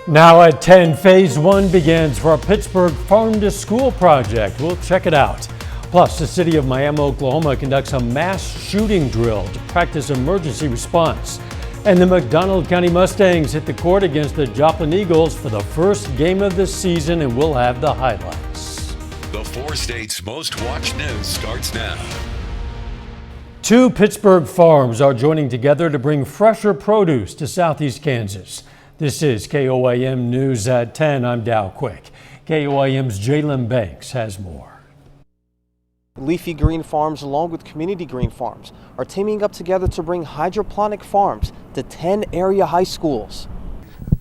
Now at 10, Phase 1 begins for a Pittsburgh Farm to School project. We'll check it out. Plus, the city of Miami, Oklahoma conducts a mass shooting drill to practice emergency response. And the McDonald County Mustangs hit the court against the Joplin Eagles for the first game of the season, and we'll have the highlights. The four states' most watched news starts now. Two Pittsburgh farms are joining together to bring fresher produce to southeast Kansas. This is KOAM News at 10. I'm Dow Quick. KOAM's Jalen Banks has more. Leafy Green Farms, along with Community Green Farms, are teaming up together to bring hydroponic farms to 10 area high schools.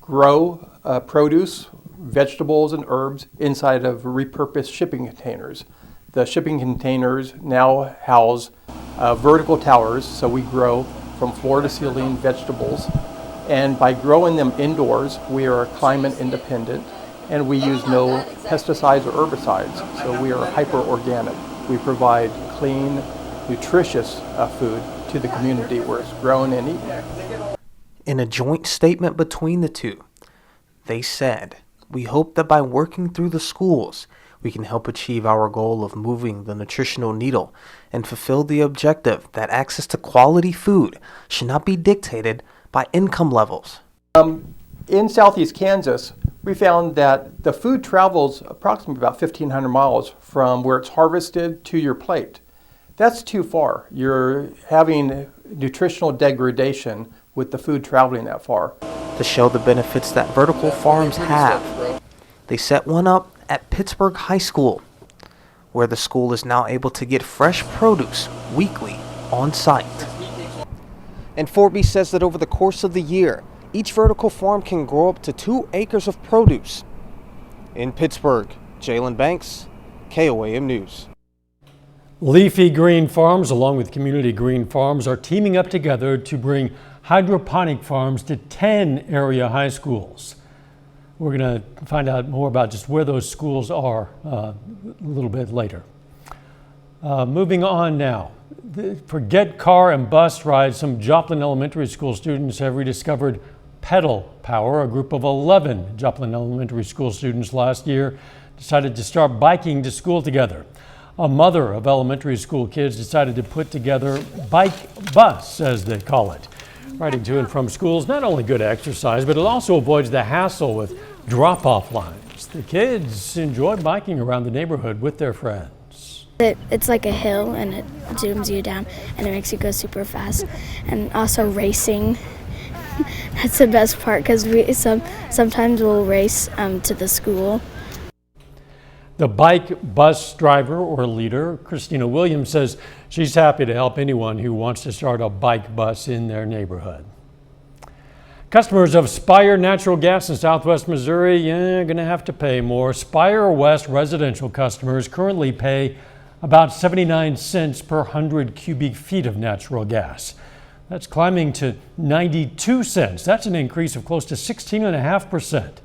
Grow produce, vegetables, and herbs inside of repurposed shipping containers. The shipping containers now house vertical towers, so we grow from floor to ceiling vegetables. And by growing them indoors, we are climate independent, and we use no pesticides or herbicides, so we are hyper organic. We provide clean, nutritious food to the community where it's grown and eaten. In a joint statement between the two, they said, "We hope that by working through the schools, we can help achieve our goal of moving the nutritional needle and fulfill the objective that access to quality food should not be dictated by income levels." In southeast Kansas, we found that the food travels approximately about 1,500 miles from where it's harvested to your plate. That's too far. You're having nutritional degradation with the food traveling that far. To show the benefits that vertical farms have, they set one up at Pittsburgh High School, where the school is now able to get fresh produce weekly on site. And Forby says that over the course of the year, each vertical farm can grow up to 2 acres of produce. In Pittsburgh, Jalen Banks, KOAM News. Leafy Green Farms, along with Community Green Farms, are teaming up together to bring hydroponic farms to 10 area high schools. We're going to find out more about just where those schools are a little bit later. Moving on now. Forget car and bus rides. Some Joplin Elementary School students have rediscovered pedal power. A group of 11 Joplin Elementary School students last year decided to start biking to school together. A mother of elementary school kids decided to put together bike bus, as they call it. Riding to and from school is not only good exercise, but it also avoids the hassle with drop-off lines. The kids enjoy biking around the neighborhood with their friends. It's like a hill, and it zooms you down, and it makes you go super fast. And also racing, that's the best part, because sometimes we'll race to the school. The bike bus driver or leader, Christina Williams, says she's happy to help anyone who wants to start a bike bus in their neighborhood. Customers of Spire Natural Gas in Southwest Missouri are going to have to pay more. Spire West residential customers currently pay about 79 cents per 100 cubic feet of natural gas. That's climbing to 92 cents. That's an increase of close to 16.5%.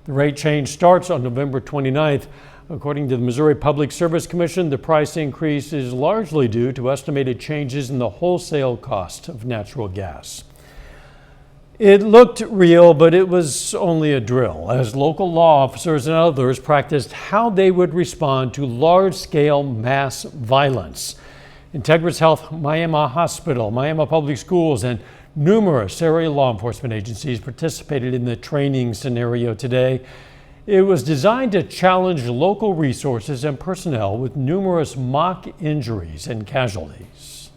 The rate change starts on November 29th. According to the Missouri Public Service Commission, the price increase is largely due to estimated changes in the wholesale cost of natural gas. It looked real, but it was only a drill, as local law officers and others practiced how they would respond to large-scale mass violence. Integris Health, Miami Hospital, Miami Public Schools, and numerous area law enforcement agencies participated in the training scenario today. It was designed to challenge local resources and personnel with numerous mock injuries and casualties.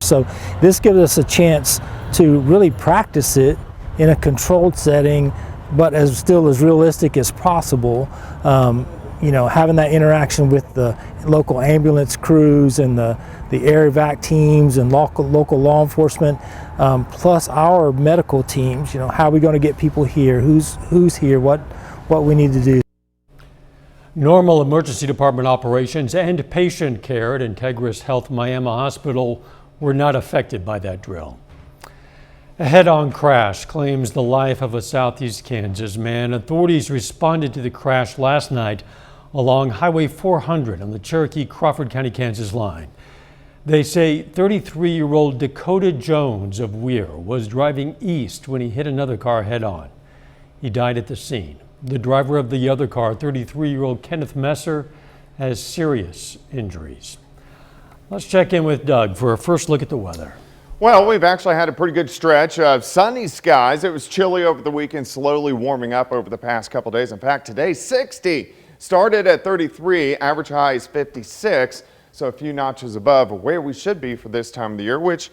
So this gives us a chance to really practice it in a controlled setting, but still as realistic as possible. Having that interaction with the local ambulance crews and the air evac teams and local law enforcement, plus our medical teams. How are we going to get people here? Who's here? What we need to do. Normal emergency department operations and patient care at Integris Health Miami Hospital were not affected by that drill. A head-on crash claims the life of a southeast Kansas man. Authorities responded to the crash last night along Highway 400 on the Cherokee-Crawford County, Kansas line. They say 33-year-old Dakota Jones of Weir was driving east when he hit another car head-on. He died at the scene. The driver of the other car, 33-year-old Kenneth Messer, has serious injuries. Let's check in with Doug for a first look at the weather. Well, we've actually had a pretty good stretch of sunny skies. It was chilly over the weekend, slowly warming up over the past couple days. In fact, today 60, started at 33, average high is 56. So a few notches above where we should be for this time of the year, which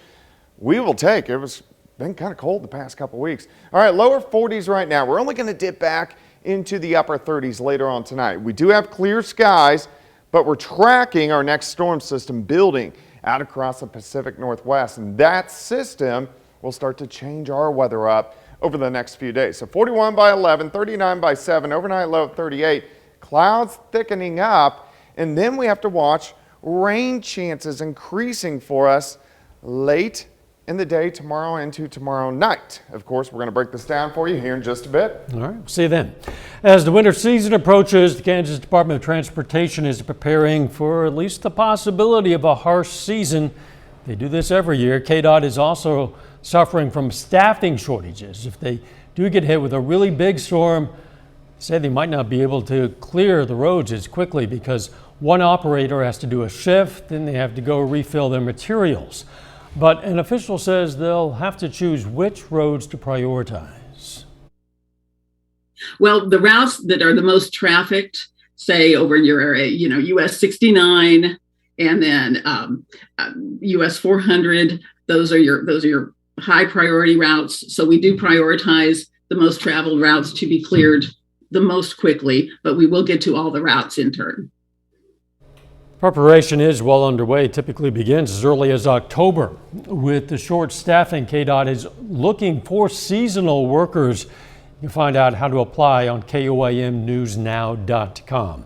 we will take. It was been kind of cold the past couple weeks. All right, lower 40s right now. We're only going to dip back into the upper 30s later on tonight. We do have clear skies, but we're tracking our next storm system building out across the Pacific Northwest, and that system will start to change our weather up over the next few days. So 41 by 11, 39 by 7, overnight low of 38, clouds thickening up, and then we have to watch rain chances increasing for us late in the day tomorrow into tomorrow night. Of course, we're going to break this down for you here in just a bit. All right, see you then. As the winter season approaches, the Kansas Department of Transportation is preparing for at least the possibility of a harsh season. They do this every year. KDOT is also suffering from staffing shortages. If they do get hit with a really big storm, they say they might not be able to clear the roads as quickly because one operator has to do a shift, then they have to go refill their materials. But an official says they'll have to choose which roads to prioritize. Well, the routes that are the most trafficked, say over in your area, US 69 and then US 400, those are your high priority routes. So we do prioritize the most traveled routes to be cleared the most quickly, but we will get to all the routes in turn. Preparation is well underway. It typically begins as early as October. With the short staffing, KDOT is looking for seasonal workers. You can find out how to apply on KOAMnewsnow.com.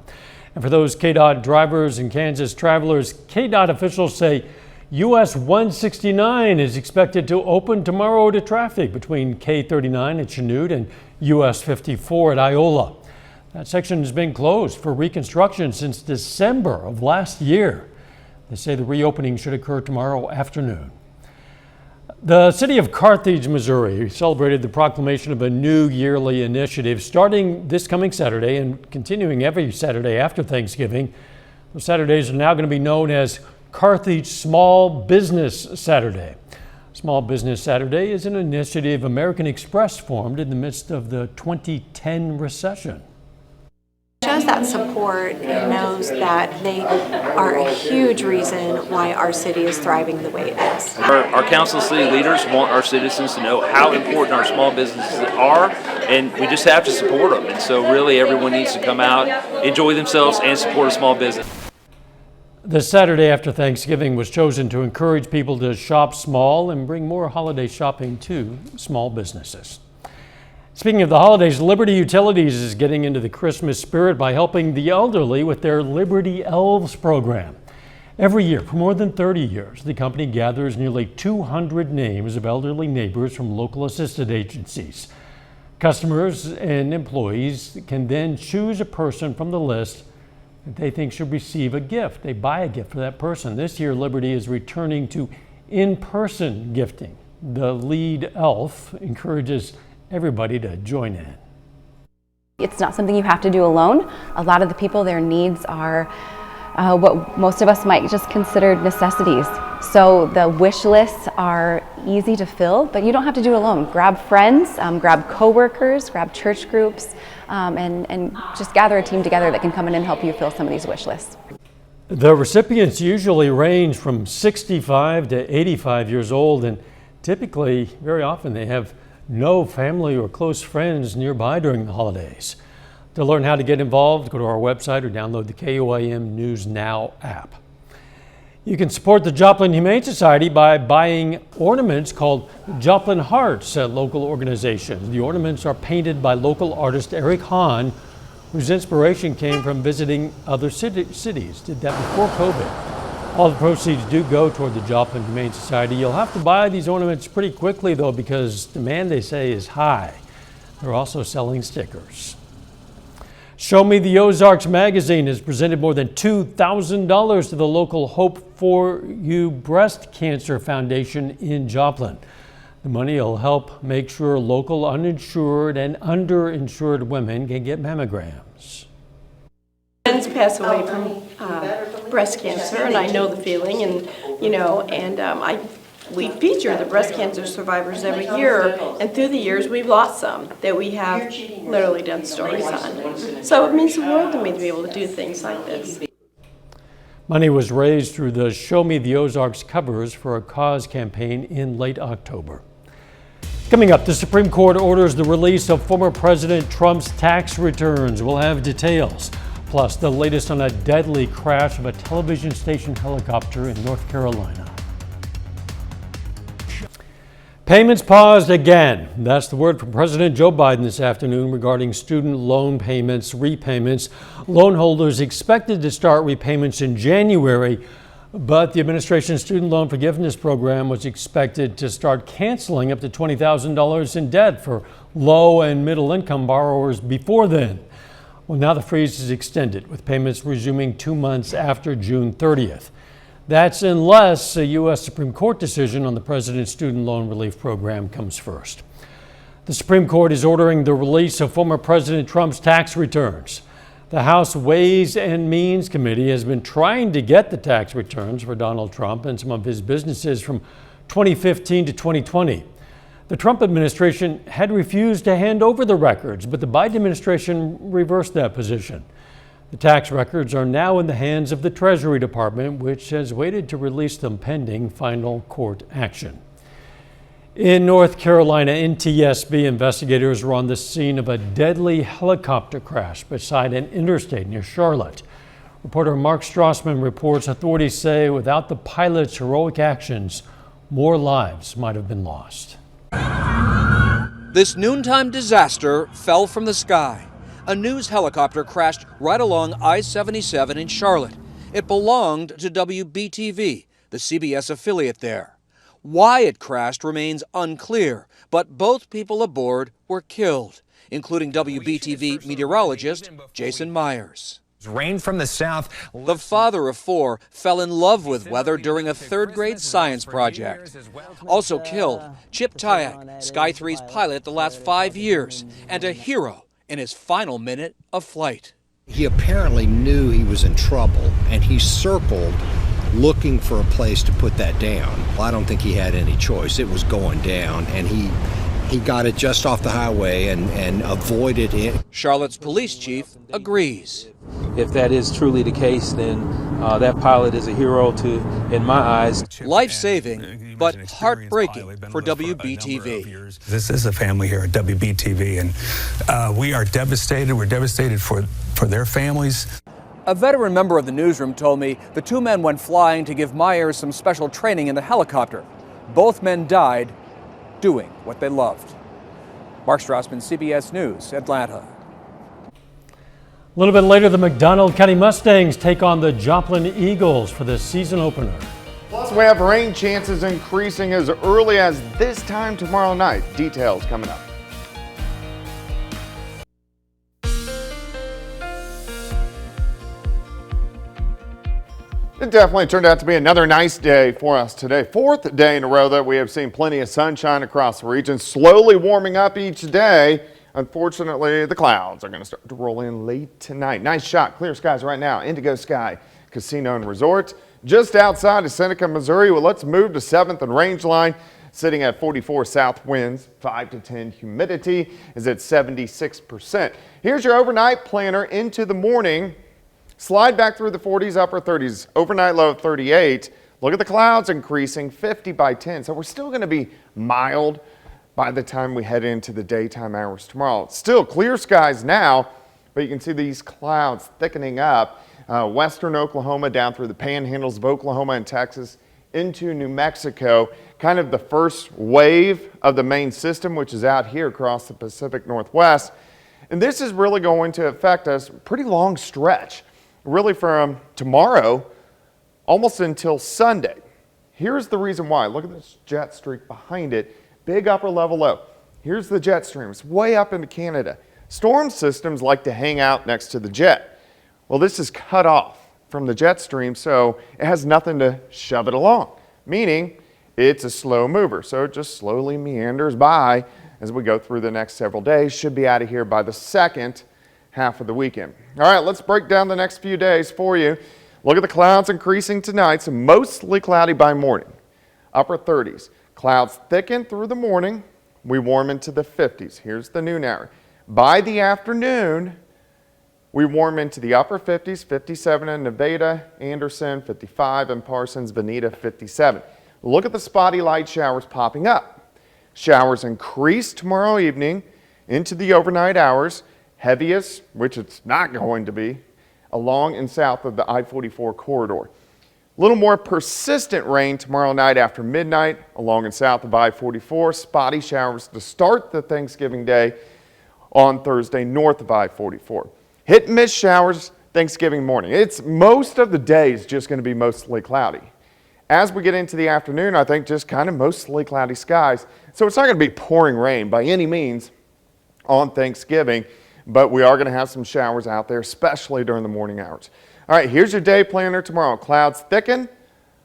And for those KDOT drivers and Kansas travelers, KDOT officials say US 169 is expected to open tomorrow to traffic between K39 at Chanute and US 54 at Iola. That section has been closed for reconstruction since December of last year. They say the reopening should occur tomorrow afternoon. The city of Carthage, Missouri celebrated the proclamation of a new yearly initiative starting this coming Saturday and continuing every Saturday after Thanksgiving. Those Saturdays are now going to be known as Carthage Small Business Saturday. Small Business Saturday is an initiative American Express formed in the midst of the 2010 recession. Shows that support and knows that they are a huge reason why our city is thriving the way it is. Our council of city leaders want our citizens to know how important our small businesses are, and we just have to support them. And so really everyone needs to come out, enjoy themselves, and support a small business. The Saturday after Thanksgiving was chosen to encourage people to shop small and bring more holiday shopping to small businesses. Speaking of the holidays, Liberty Utilities is getting into the Christmas spirit by helping the elderly with their Liberty Elves program. Every year, for more than 30 years, the company gathers nearly 200 names of elderly neighbors from local assisted agencies. Customers and employees can then choose a person from the list that they think should receive a gift. They buy a gift for that person. This year, Liberty is returning to in-person gifting. The lead elf encourages everybody to join in. It's not something you have to do alone. A lot of the people, their needs are what most of us might just consider necessities. So the wish lists are easy to fill, but you don't have to do it alone. Grab friends, grab coworkers, grab church groups, and just gather a team together that can come in and help you fill some of these wish lists. The recipients usually range from 65 to 85 years old, and typically, very often, they have no family or close friends nearby during the holidays. To learn how to get involved, go to our website or download the KOAM News Now app. You can support the Joplin Humane Society by buying ornaments called Joplin Hearts at local organizations. The ornaments are painted by local artist Eric Hahn, whose inspiration came from visiting other cities. Did that before COVID. All the proceeds do go toward the Joplin Humane Society. You'll have to buy these ornaments pretty quickly, though, because demand, they say, is high. They're also selling stickers. Show Me the Ozarks magazine has presented more than $2,000 to the local Hope for You Breast Cancer Foundation in Joplin. The money will help make sure local uninsured and underinsured women can get mammograms. Friends pass away from breast cancer, and I know the feeling, and we feature the breast cancer survivors every year, and through the years we've lost some that we have literally done stories on. So it means the world to me to be able to do things like this. Money was raised through the Show Me the Ozarks covers for a cause campaign in late October. Coming up, the Supreme Court orders the release of former President Trump's tax returns. We'll have details, plus the latest on a deadly crash of a television station helicopter in North Carolina. Payments paused again. That's the word from President Joe Biden this afternoon regarding student loan payments, repayments. Loan holders expected to start repayments in January, but the administration's student loan forgiveness program was expected to start canceling up to $20,000 in debt for low and middle income borrowers before then. Well, now the freeze is extended, with payments resuming 2 months after June 30th. That's unless a U.S. Supreme Court decision on the president's student loan relief program comes first. The Supreme Court is ordering the release of former President Trump's tax returns. The House Ways and Means Committee has been trying to get the tax returns for Donald Trump and some of his businesses from 2015 to 2020. The Trump administration had refused to hand over the records, but the Biden administration reversed that position. The tax records are now in the hands of the Treasury Department, which has waited to release them pending final court action. In North Carolina, NTSB investigators were on the scene of a deadly helicopter crash beside an interstate near Charlotte. Reporter Mark Strassman reports authorities say without the pilot's heroic actions, more lives might have been lost. This noontime disaster fell from the sky. A news helicopter crashed right along I-77 in Charlotte. It belonged to WBTV, the CBS affiliate there. Why it crashed remains unclear, but both people aboard were killed, including WBTV meteorologist Jason Myers. Rain from the south. The father of 4 fell in love with weather during a third-grade science project. Also killed, Chip Tyak, Sky 3's pilot the last 5 years, and a hero in his final minute of flight. He apparently knew he was in trouble, and he circled looking for a place to put that down. Well, I don't think he had any choice. It was going down, and he got it just off the highway and avoided it. Charlotte's police chief agrees. If that is truly the case, then that pilot is a hero in my eyes. Life-saving, but heartbreaking for WBTV. This is a family here at WBTV, and we are devastated. We're devastated for their families. A veteran member of the newsroom told me the 2 men went flying to give Myers some special training in the helicopter. Both men died doing what they loved. Mark Strassman, CBS News, Atlanta. A little bit later, the McDonald County Mustangs take on the Joplin Eagles for the season opener. Plus, we have rain chances increasing as early as this time tomorrow night. Details coming up. It definitely turned out to be another nice day for us today. 4th day in a row that we have seen plenty of sunshine across the region, slowly warming up each day. Unfortunately, the clouds are going to start to roll in late tonight. Nice shot, clear skies right now. Indigo Sky Casino and Resort, just outside of Seneca, Missouri. Well, let's move to 7th and Rangeline, sitting at 44 south winds, 5 to 10 humidity is at 76%. Here's your overnight planner into the morning. Slide back through the 40s, upper 30s, overnight low of 38. Look at the clouds increasing, 50 by 10. So we're still going to be mild by the time we head into the daytime hours tomorrow. It's still clear skies now, but you can see these clouds thickening up. Western Oklahoma down through the panhandles of Oklahoma and Texas into New Mexico. Kind of the first wave of the main system, which is out here across the Pacific Northwest. And this is really going to affect us a pretty long stretch. Really from tomorrow almost until Sunday. Here's the reason why. Look at this jet streak behind it. Big upper level low. Here's the jet stream. It's way up into Canada. Storm systems like to hang out next to the jet. Well, this is cut off from the jet stream, so it has nothing to shove it along, meaning it's a slow mover. So it just slowly meanders by as we go through the next several days. Should be out of here by the second half of the weekend. All right, let's break down the next few days for you. Look at the clouds increasing tonight, so mostly cloudy by morning. Upper 30s. Clouds thicken through the morning. We warm into the 50s. Here's the noon hour. By the afternoon, we warm into the upper 50s, 57 in Nevada, Anderson, 55 in Parsons, Veneta, 57. Look at the spotty light showers popping up. Showers increase tomorrow evening into the overnight hours. Heaviest, which it's not going to be, along and south of the I-44 corridor. A little more persistent rain tomorrow night after midnight along and south of I-44. Spotty showers to start the Thanksgiving day on Thursday north of I-44. Hit and miss showers Thanksgiving morning. It's most of the day is just going to be mostly cloudy. As we get into the afternoon, I think just kind of mostly cloudy skies. So it's not going to be pouring rain by any means on Thanksgiving, but we are going to have some showers out there, especially during the morning hours. All right, here's your day planner tomorrow. Clouds thicken,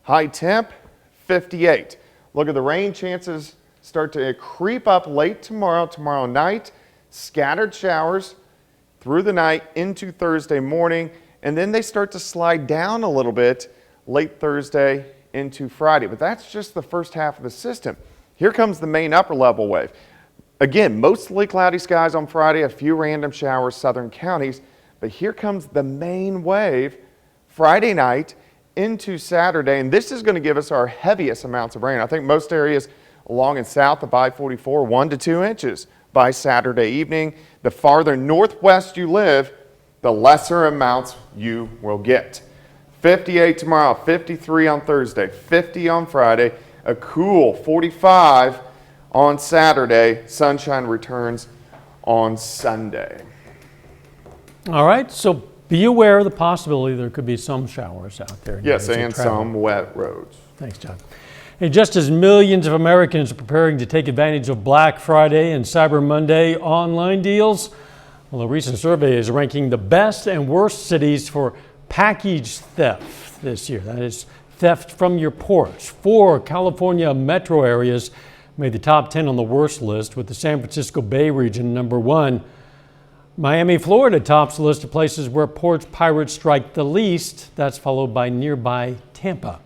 high temp, 58. Look at the rain chances start to creep up late tomorrow night. Scattered showers through the night into Thursday morning, and then they start to slide down a little bit late Thursday into Friday. But that's just the first half of the system. Here comes the main upper level wave. Again, mostly cloudy skies on Friday, a few random showers, southern counties. But here comes the main wave Friday night into Saturday, and this is going to give us our heaviest amounts of rain. I think most areas along and south of I-44, 1 to 2 inches by Saturday evening. The farther northwest you live, the lesser amounts you will get. 58 tomorrow, 53 on Thursday, 50 on Friday, a cool 45 on Saturday. Sunshine returns on Sunday. All right, so be aware of the possibility there could be some showers out there. Yes, and some wet roads. Thanks, John. Hey, just as millions of Americans are preparing to take advantage of Black Friday and Cyber Monday online deals, well, a recent survey is ranking the best and worst cities for package theft this year. That is theft from your porch. 4 California metro areas made the top 10 on the worst list, with the San Francisco Bay region number 1. Miami, Florida tops the list of places where porch pirates strike the least. That's followed by nearby Tampa.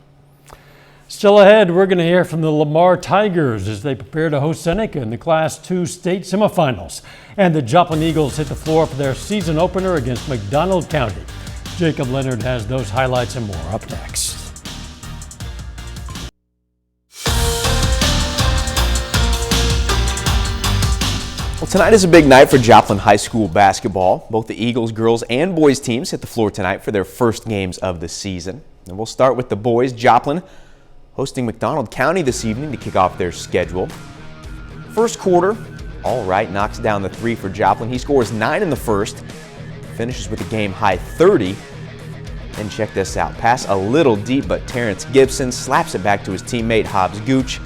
Still ahead, we're going to hear from the Lamar Tigers as they prepare to host Seneca in the Class II state semifinals. And the Joplin Eagles hit the floor for their season opener against McDonald County. Jacob Leonard has those highlights and more up next. Well, tonight is a big night for Joplin High School basketball. Both the Eagles girls and boys teams hit the floor tonight for their first games of the season. And we'll start with the boys. Joplin hosting McDonald County this evening to kick off their schedule. First quarter, All Right knocks down the 3 for Joplin. He scores 9 in the first, finishes with a game-high 30. Then check this out. Pass a little deep, but Terrence Gibson slaps it back to his teammate Hobbs Gooch.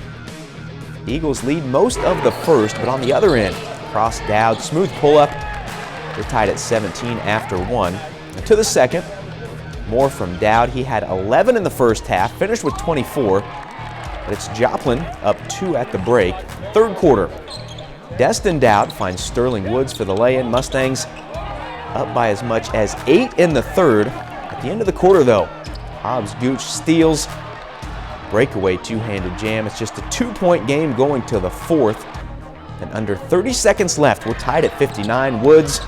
Eagles lead most of the first, but on the other end, Cross Dowd, smooth pull-up. They're tied at 17 after 1. And to the second, more from Dowd. He had 11 in the first half, finished with 24. But it's Joplin up 2 at the break. Third quarter, Destin Dowd finds Sterling Woods for the lay-in. Mustangs up by as much as 8 in the third. At the end of the quarter, though, Hobbs Gooch steals. Breakaway two-handed jam. It's just a 2-point game going to the fourth. And under 30 seconds left, we're tied at 59. Woods,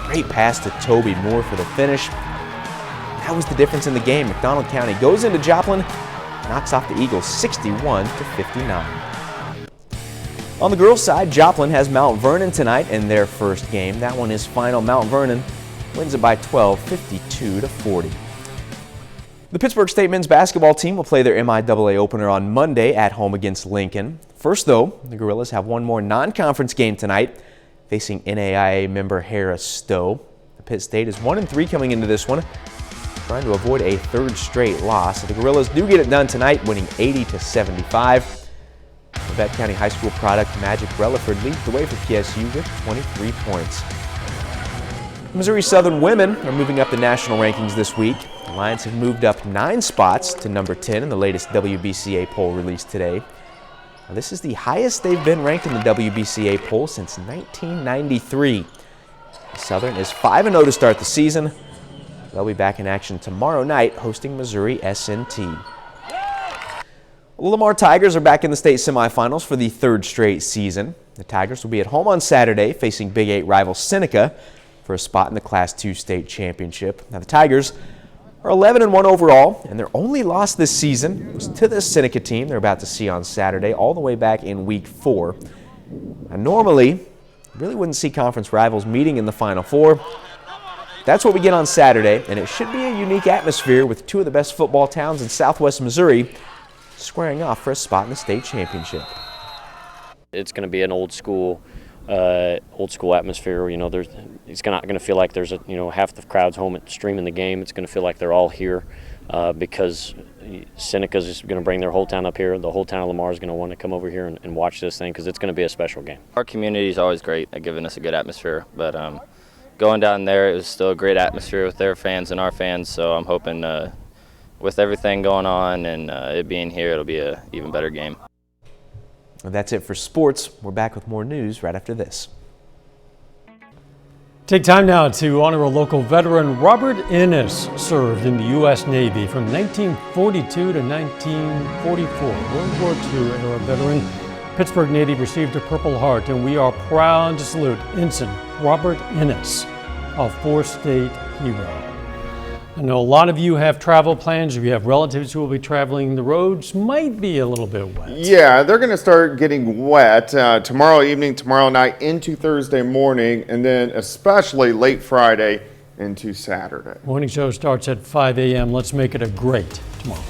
great pass to Toby Moore for the finish. That was the difference in the game. McDonald County goes into Joplin, knocks off the Eagles 61-59. On the girls' side, Joplin has Mount Vernon tonight in their first game. That one is final. Mount Vernon wins it by 12, 52-40. The Pittsburgh State men's basketball team will play their MIAA opener on Monday at home against Lincoln. First, though, the Gorillas have one more non-conference game tonight, facing NAIA member Harris Stowe. The Pitt State is 1-3 coming into this one, trying to avoid a third straight loss. The Gorillas do get it done tonight, winning 80-75. The Vette County High School product Magic Relaford leads the way for PSU with 23 points. Missouri Southern women are moving up the national rankings this week. The Lions have moved up 9 spots to number 10 in the latest WBCA poll released today. Now, this is the highest they've been ranked in the WBCA poll since 1993. Southern is 5-0 to start the season. They'll be back in action tomorrow night hosting Missouri SNT. The Lamar Tigers are back in the state semifinals for the 3rd straight season. The Tigers will be at home on Saturday facing Big 8 rival Seneca for a spot in the Class II state championship. Now the Tigers are 11-1 overall, and their only loss this season was to this Seneca team they're about to see on Saturday, all the way back in Week 4. Now normally, you really wouldn't see conference rivals meeting in the Final Four. That's what we get on Saturday, and it should be a unique atmosphere with 2 of the best football towns in Southwest Missouri squaring off for a spot in the state championship. It's going to be an old school atmosphere. You know, it's not going to feel like there's half the crowd's home streaming the game. It's going to feel like they're all here because Seneca's just going to bring their whole town up here. The whole town of Lamar is going to want to come over here and watch this thing because it's going to be a special game. Our community is always great at giving us a good atmosphere, but going down there, it was still a great atmosphere with their fans and our fans. So I'm hoping with everything going on and it being here, it'll be an even better game. And that's it for sports. We're back with more news right after this. Take time now to honor a local veteran. Robert Ennis served in the U.S. Navy from 1942 to 1944. World War II era veteran. Pittsburgh native received a Purple Heart, and we are proud to salute Ensign Robert Ennis, a 4-state hero. I know a lot of you have travel plans. If you have relatives who will be traveling, the roads might be a little bit wet. Yeah, they're going to start getting wet tomorrow evening, tomorrow night, into Thursday morning, and then especially late Friday into Saturday. Morning show starts at 5 a.m. Let's make it a great tomorrow.